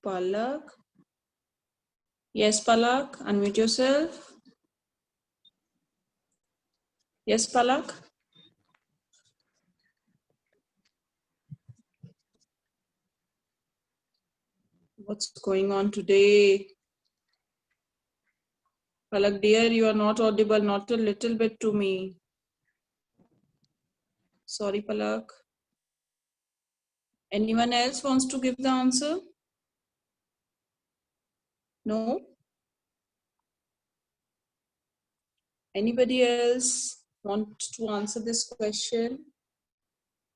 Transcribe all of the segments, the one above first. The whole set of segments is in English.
Palak. Yes, Palak, unmute yourself. Yes, Palak. What's going on today? Palak dear, you are not audible, not a little bit to me. Sorry, Palak. Anyone else wants to give the answer? No? Anybody else want to answer this question?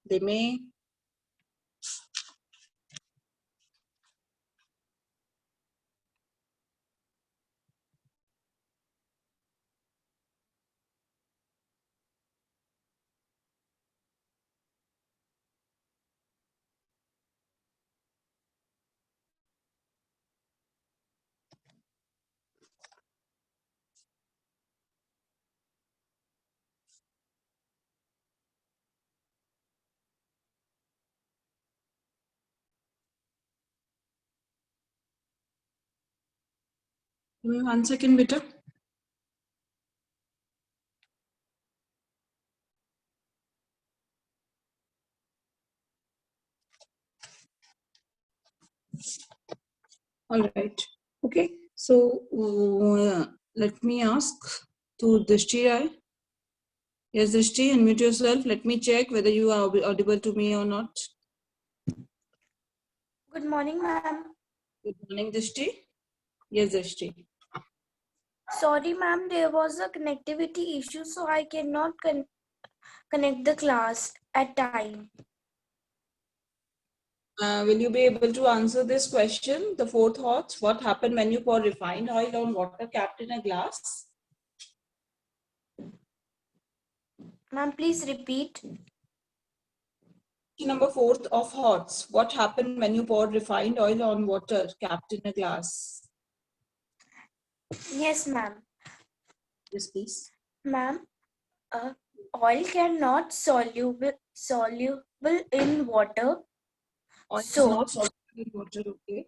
They may. Give me 1 second, beta. All right. Okay. So let me ask to Drishti Rai. Yes, Drishti, unmute yourself. Let me check whether you are audible to me or not. Good morning, ma'am. Good morning, Drishti. Yes, Drishti. Sorry, ma'am, there was a connectivity issue, so I cannot connect the class at time. Will you be able to answer this question? The 4 thoughts. What happened when you pour refined oil on water capped in a glass? Ma'am, please repeat. Number 4 of thoughts. What happened when you pour refined oil on water capped in a glass? Yes, ma'am. Yes, please. Ma'am, oil cannot soluble in water. Oil is So, not soluble in water, okay?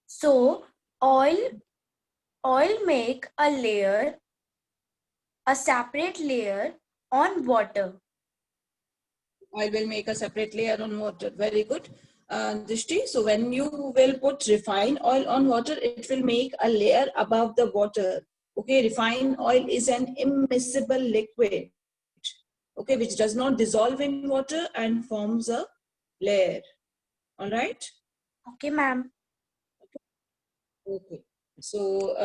so oil make a separate layer on water. Oil will make a separate layer on water. Very good. Drishti, so when you will put refined oil on water, it will make a layer above the water. Okay, refined oil is an immiscible liquid. Okay, which does not dissolve in water and forms a layer. All right. Okay, ma'am. Okay. So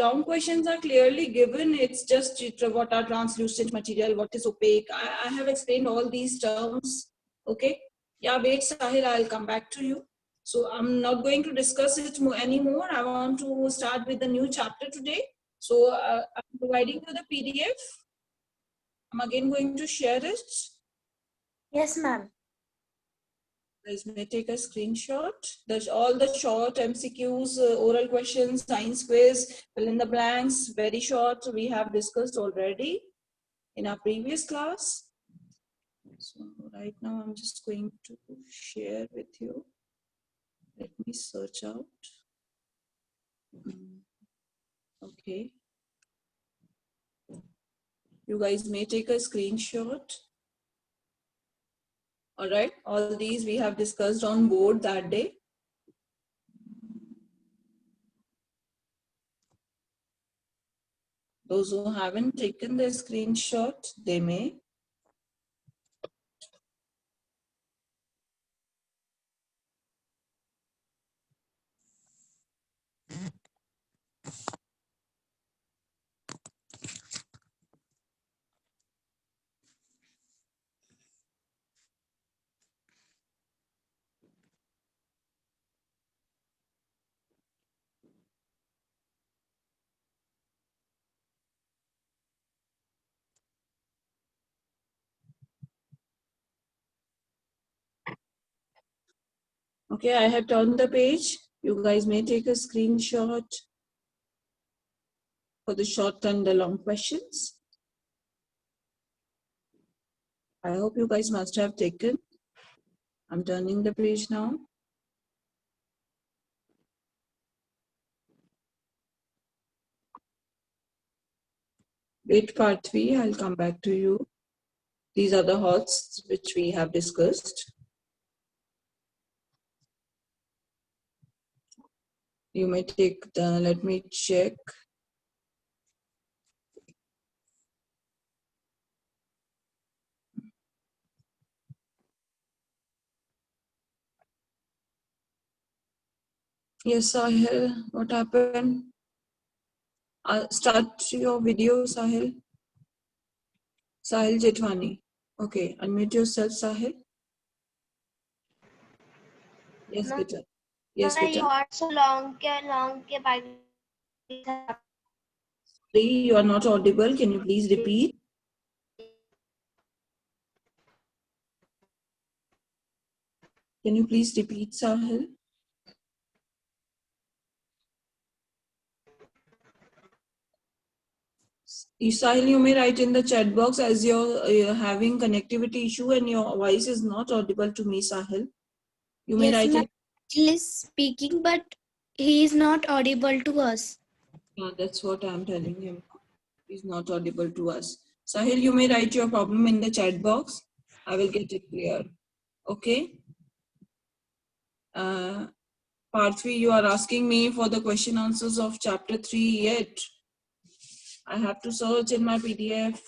long questions are clearly given. It's just what are translucent material, what is opaque. I have explained all these terms. Okay. Yeah, wait, Sahil, I'll come back to you. So I'm not going to discuss it anymore. I want to start with the new chapter today. So I'm providing you the PDF. I'm again going to share it. Yes, ma'am. Guys may take a screenshot. There's all the short MCQs, oral questions, science quiz, fill in the blanks, very short. We have discussed already in our previous class. So right now I'm just going to share with you. Let me search out. Okay. You guys may take a screenshot. All right. All these we have discussed on board that day. Those who haven't taken the screenshot, they may. Okay, I have turned the page. You guys may take a screenshot for the short and the long questions. I hope you guys must have taken. I'm turning the page now. Wait, part 3, I'll come back to you. These are the HOTS which we have discussed. You may take the, let me check. Yes, Sahil, what happened? Start your video, Sahil. Sahil Jethwani. Okay, unmute yourself, Sahil. Yes, No, beta. Yes, you beta. are so long के बाद Sorry, you are not audible. Can you please repeat? Can you please repeat, Sahil? Sahil, you may write in the chat box as you're having connectivity issue and your voice is not audible to me, Sahil. You may Yes, write ma'am. in. He is speaking, but he is not audible to us. Yeah, that's what I'm telling him. He's not audible to us. Sahil, you may write your problem in the chat box. I will get it clear. Okay. Part 3, you are asking me for the question answers of chapter 3 yet. I have to search in my PDF.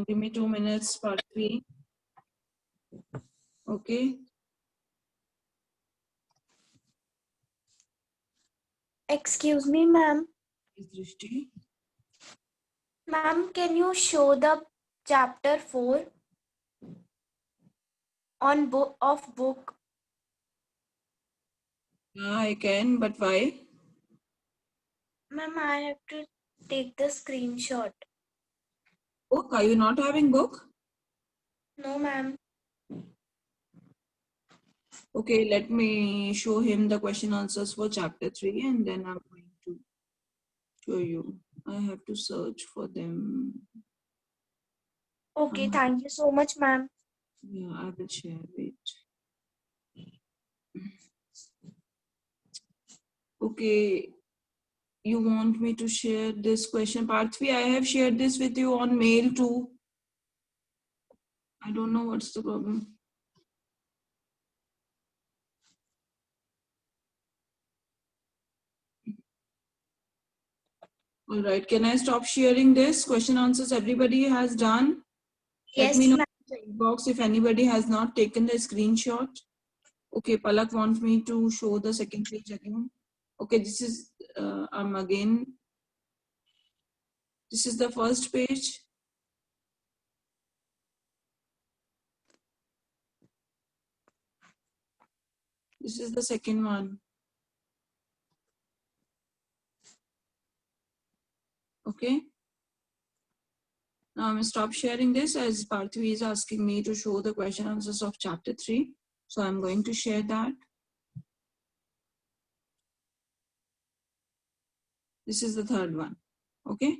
Give me 2 minutes, part 3. Okay. Excuse me, ma'am. Is Drishti? Ma'am, can you show the chapter 4 on book? Yeah, I can, but why? Ma'am, I have to take the screenshot. Book? Are you not having book? No, ma'am. Okay, let me show him the question answers for chapter 3 and then I'm going to show you. I have to search for them. Okay, thank you so much, ma'am. Yeah, I will share it. Okay, you want me to share this question part 3? I have shared this with you on mail too. I don't know what's the problem. All right, can I stop sharing this? Question answers everybody has done. Let Yes, me know ma'am. in the chat box if anybody has not taken the screenshot. Okay, Palak wants me to show the second page again. Okay, this is again. This is the first page. This is the second one. Okay. Now I'm stop sharing this as Parthivi is asking me to show the question answers of chapter 3. So I'm going to share that. This is the third one. Okay.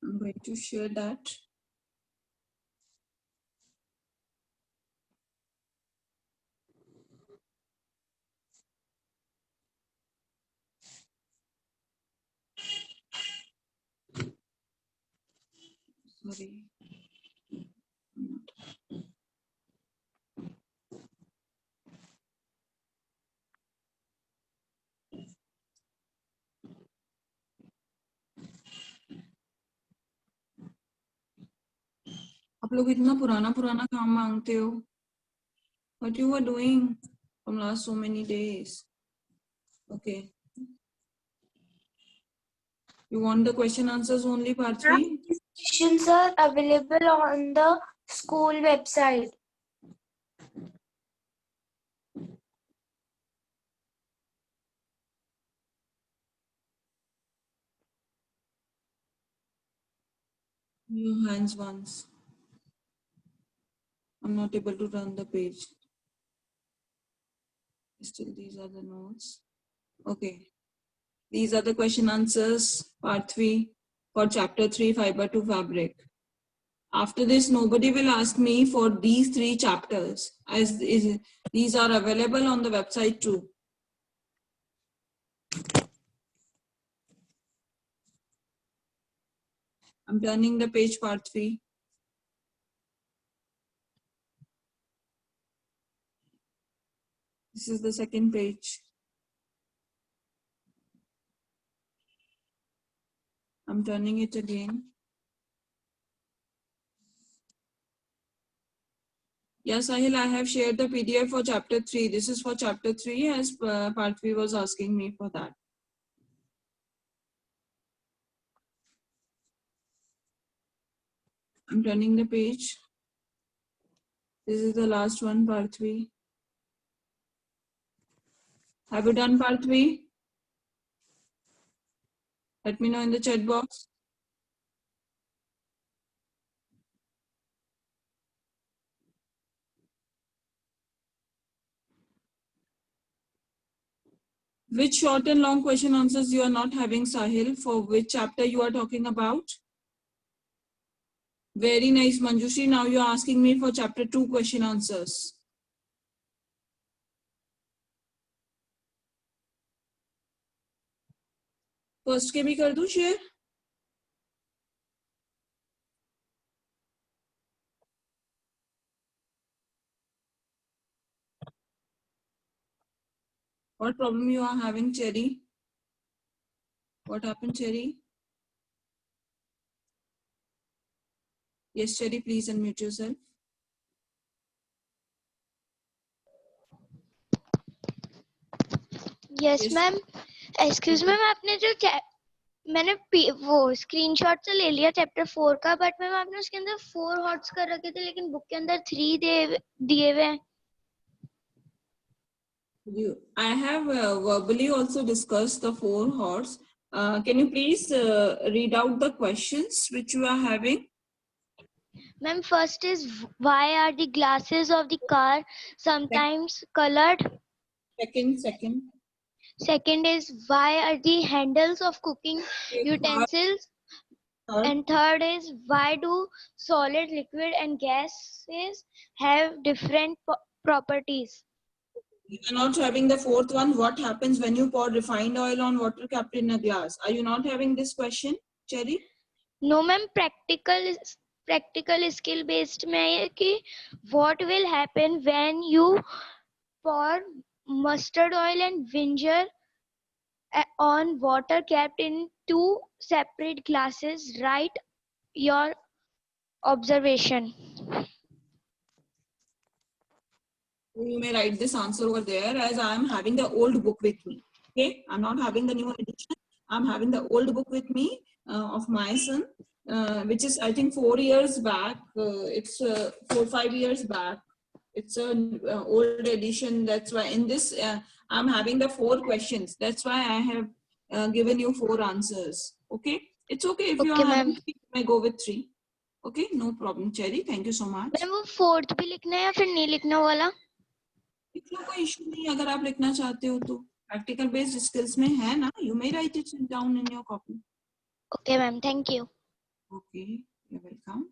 I'm going to share that. Sorry. आप लोग इतना पुराना पुराना काम मांगते हो. What you were doing from last so many days. Okay. You want the question answers only, Parthivi? These questions are available on the school website. Your hands once. I'm not able to run the page. Still, these are the notes. Okay. These are the question answers, part 3 for chapter 3 fiber to fabric. After this, nobody will ask me for these 3 chapters, as these are available on the website too. I'm turning the page part 3. This is the second page. I'm turning it again. Yes, Sahil, I have shared the PDF for chapter 3. This is for chapter 3 as Partvi was asking me for that. I'm turning the page. This is the last one, Partvi. Have you done Partvi? Let me know in the chat box. Which short and long question answers you are not having, Sahil? For which chapter you are talking about? Very nice, Manjushri. Now you are asking me for chapter 2 question answers. First के भी कर दूं share? What problem you are having, Cherry? What happened, Cherry? Yes, Cherry, please unmute yourself. Yes Yes. Ma'am excuse ma'am आपने जो मैंने वो screenshot तो ले लिया चैप्टर 4 का बट मैम आपने उसके अंदर 4 हॉट्स कर रखे थे लेकिन बुक के अंदर 3 दिए हुए हैं. I have verbally also discussed the 4 horse. Can you please read out the questions which you are having? Ma'am, first is why are the glasses of the car sometimes colored? Second. Second is why are the handles of cooking utensils? Third. And third is why do solid, liquid and gases have different properties? You are not having the 4th one. What happens when you pour refined oil on water kept in a glass? Are you not having this question, Cherry? No ma'am, practical skill based में है कि what will happen when you pour mustard oil and vinegar on water kept in 2 separate glasses? Write your observation. You may write this answer over there, as I am having the old book with me. Okay, I'm not having the new edition. I'm having the old book with me of my son, which is I think 4 years back. It's 4-5 years back. It's an old edition. That's why in this I'm having the 4 questions. That's why I have given you 4 answers. Okay, it's okay if you Okay, are having ma'am. 3, you may go with 3. Okay, no problem, Cherry. Thank you so much. Ma'am वो fourth भी लिखना है या फिर नहीं लिखना वाला? लिखना कोई इशू नहीं, अगर आप लिखना चाहते हो तो प्रैक्टिकल बेस्ड स्किल्स में है ना. You may right it down in your copy. Okay ma'am, thank you. Okay, you welcome.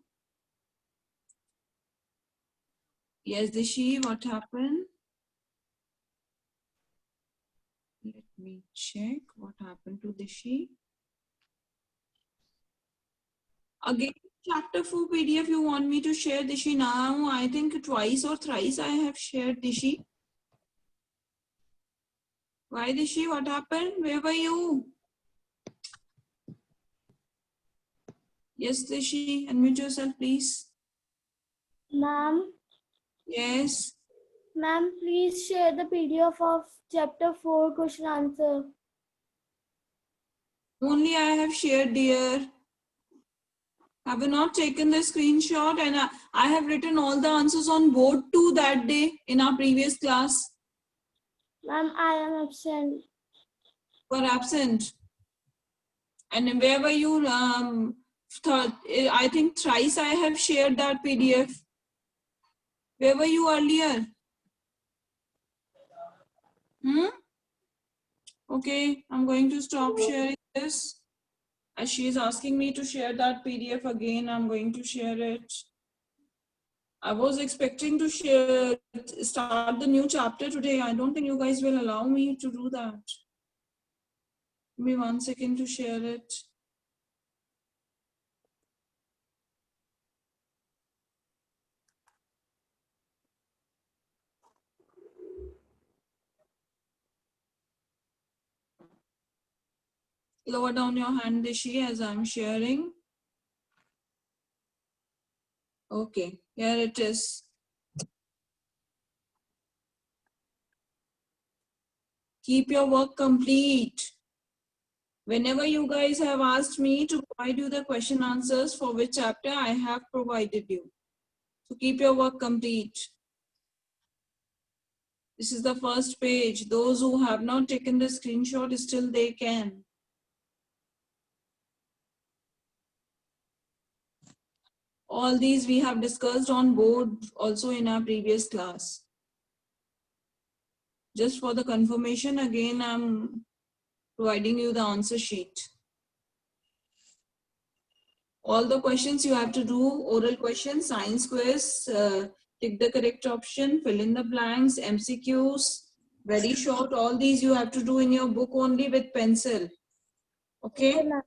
Yes, Dishi, what happened? Let me check what happened to Dishi. Again, chapter 4 PDF you want me to share, Dishi? Now I think twice or thrice I have shared, Dishi. Why, Dishi? What happened? Where were you? Yes, Dishi, unmute yourself, please. Ma'am, Yes. ma'am, please share the PDF of chapter 4 question answer. Only I have shared, dear. Have you not taken the screenshot? And I have written all the answers on board too that day in our previous class. Ma'am, I am absent. Were absent. And where were you? I think thrice I have shared that PDF. Where were you earlier? Okay, I'm going to stop sharing this. As she is asking me to share that PDF again, I'm going to share it. I was expecting to start the new chapter today. I don't think you guys will allow me to do that. Give me 1 second to share it. Lower down your hand, Dishi, as I'm sharing. Okay, here it is. Keep your work complete. Whenever you guys have asked me to provide you the question answers for which chapter, I have provided you. So keep your work complete. This is the first page. Those who have not taken the screenshot, still they can. All these we have discussed on board also in our previous class. Just for the confirmation, again, I'm providing you the answer sheet. All the questions you have to do, oral questions, science quiz, tick the correct option, fill in the blanks, MCQs, very short. All these you have to do in your book only with pencil. Okay? ma'am.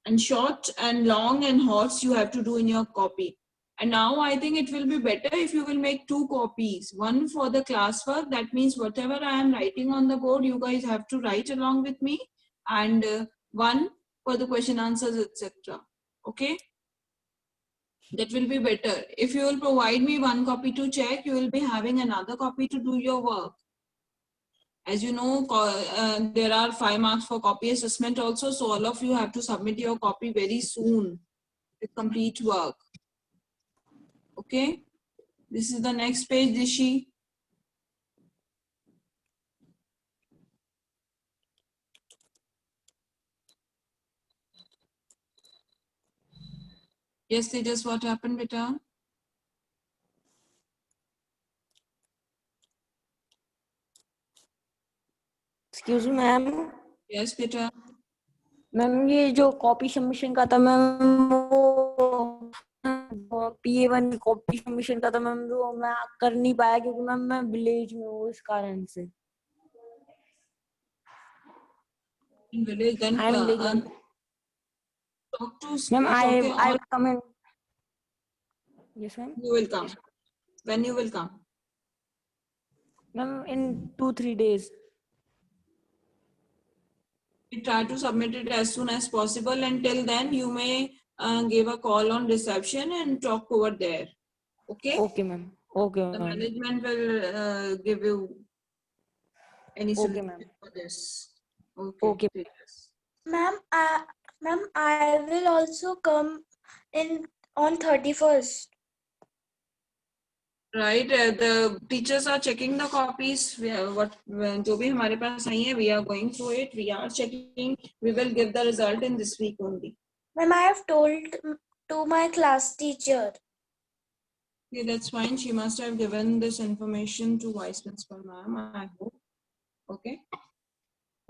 And short and long and hots you have to do in your copy. And now I think it will be better if you will make 2 copies. One for the classwork, that means whatever I am writing on the board, you guys have to write along with me. And one for the question answers, etc. Okay? That will be better. If you will provide me 1 copy to check, you will be having another copy to do your work. As you know, there are 5 marks for copy assessment also, so all of you have to submit your copy very soon with complete work. Okay, this is the next page, Dishi. Yes, Tejas, what happened, beta? Excuse me ma'am Yes, beta. Ma'am ये जो copy submission का था ma'am वो PA1 copy submission का था ma'am वो मैं कर नहीं पाया क्योंकि मैम मैं विलेज में हूँ इस कारण से In village, then I am village talk to ma'am I okay, will come in yes ma'am you will come. When you will come? Ma'am in 2-3 days We try to submit it as soon as possible. Until then, you may give a call on reception and talk over there. Okay? Okay ma'am okay The ma'am management will give you any Okay, solution ma'am. for this. Okay. Okay. Tejas. Ma'am, I will also come in on 31st. Right. The teachers are checking the copies. जो भी हमारे पास आई है, we are going through it. We are checking. We will give the result in this week only. Ma'am, I have told to my class teacher. Okay, that's fine. She must have given this information to Vice Principal Ma'am, I hope. Okay.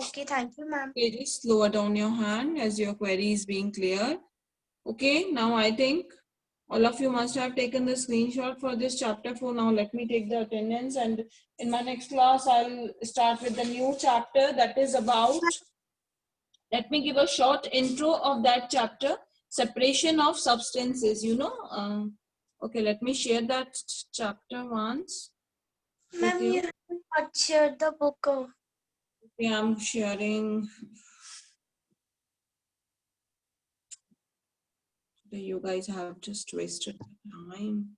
Okay, thank you, ma'am. Okay, just lower down your hand as your query is being clear. Okay, now I think all of you must have taken the screenshot for this chapter 4. Now let me take the attendance, and in my next class, I'll start with the new chapter that is about, let me give a short intro of that chapter, separation of substances, okay, let me share that chapter once. Ma'am, you have not shared the book. Okay, I'm sharing. You guys have just wasted time.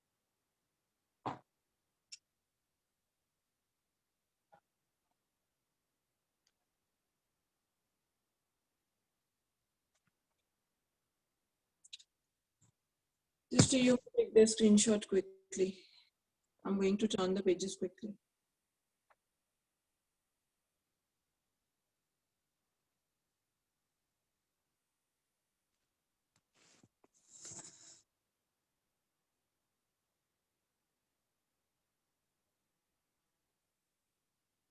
Just you take the screenshot quickly. I'm going to turn the pages quickly.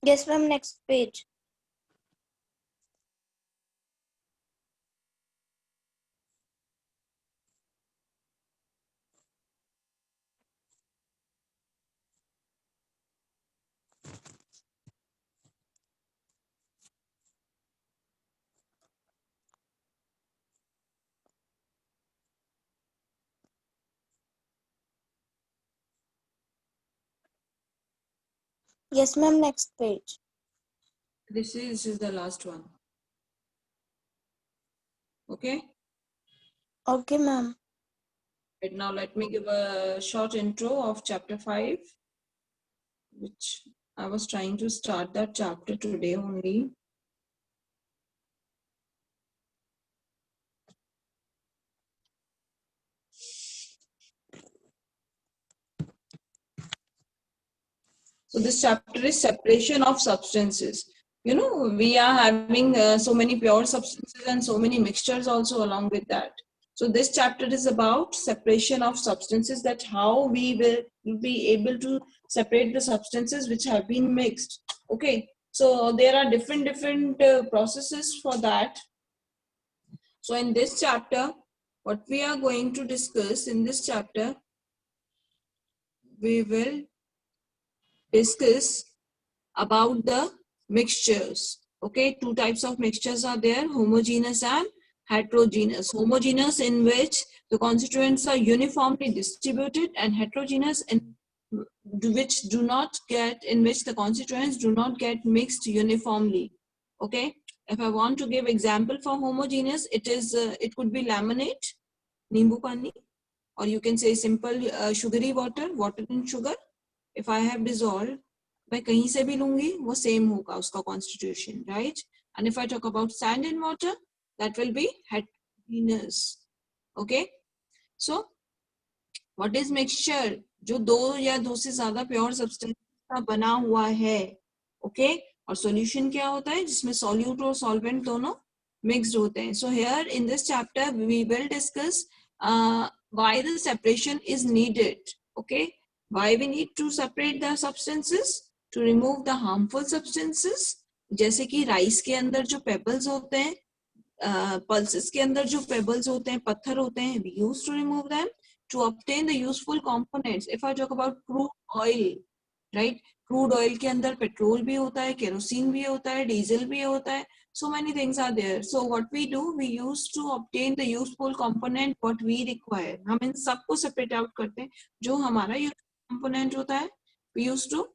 Yes, ma'am, next page. Yes, ma'am. Next page. This is the last one. Okay. Okay, ma'am. Right now, let me give a short intro of chapter 5, which I was trying to start that chapter today only. So this chapter is separation of substances. You know, we are having so many pure substances and so many mixtures also along with that. So this chapter is about separation of substances, that how we will be able to separate the substances which have been mixed. Okay, so there are different processes for that. So in this chapter, what we are going to discuss in this chapter, we will discuss about the mixtures. Okay, two types of mixtures are there, homogeneous and heterogeneous. Homogeneous, in which the constituents are uniformly distributed, and heterogeneous, in which the constituents do not get mixed uniformly. Okay, if I want to give example for homogeneous, it could be laminate, nimbu pani, or you can say simple sugary water and sugar. If I have dissolved, मैं कहीं से भी लूंगी वो same होगा उसका constitution, right? And if I talk about sand and water, that will be heterogeneous. Okay, so what is mixture? जो दो या दो से ज्यादा प्योर सब्सटेंस का बना हुआ है. Okay, और solution क्या होता है जिसमें solute और solvent दोनों mixed होते हैं. So here in this chapter we will discuss why the separation is needed. Okay, why we need to separate the substances, to remove the harmful substances. जैसे कि राइस के अंदर जो पेबल्स होते हैं, pulses के अंदर जो पेबल्स होते हैं, पत्थर होते हैं, we used to remove them to obtain the useful components. If I talk about crude oil, right? Crude oil के अंदर पेट्रोल भी होता है, केरोसिन भी होता है, डीजल भी होता है. So many things are there. So what we do, we used to obtain the useful component what we require. हम इन सबको separate out करते हैं. जो हमारा useful component होता है, we used to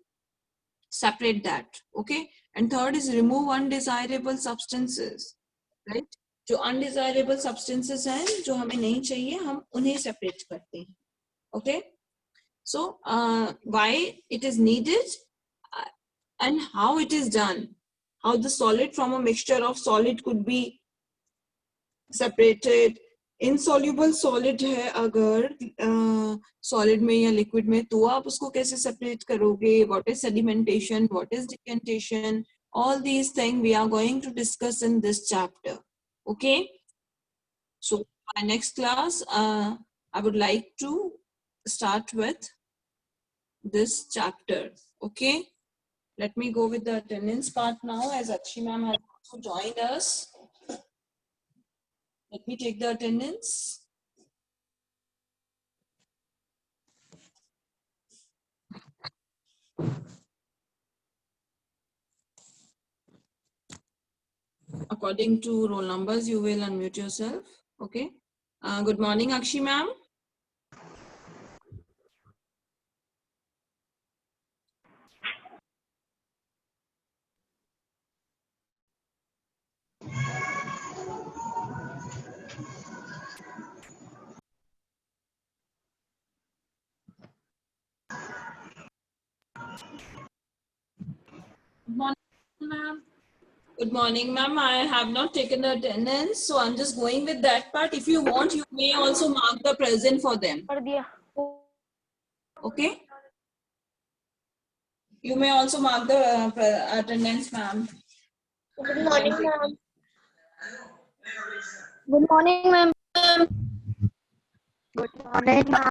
separate that. Okay. And third is remove undesirable substances. Right? जो undesirable substances हैं, जो हमें नहीं चाहिए, हम उन्हें separate करते हैं. Okay. So why it is needed and how it is done. How the solid from a mixture of solid could be separated. Insoluble solid है अगर solid में या liquid में, तो आप उसको कैसे separate करोगे? What is sedimentation? What is decantation? All these things we are going to discuss in this chapter. Okay. So my next class, I would like to start with this chapter. Okay. Let me go with the attendance part now, as Akshi ma'am has also joined us. Let me take the attendance. According to roll numbers, you will unmute yourself. Okay. Good morning, Akshi ma'am. Good morning, ma'am. Good morning, ma'am. I have not taken the attendance, so I'm just going with that part. If you want, you may also mark the present for them. Okay. You may also mark the attendance, ma'am. Good morning, ma'am. Good morning, ma'am. Good morning, ma'am.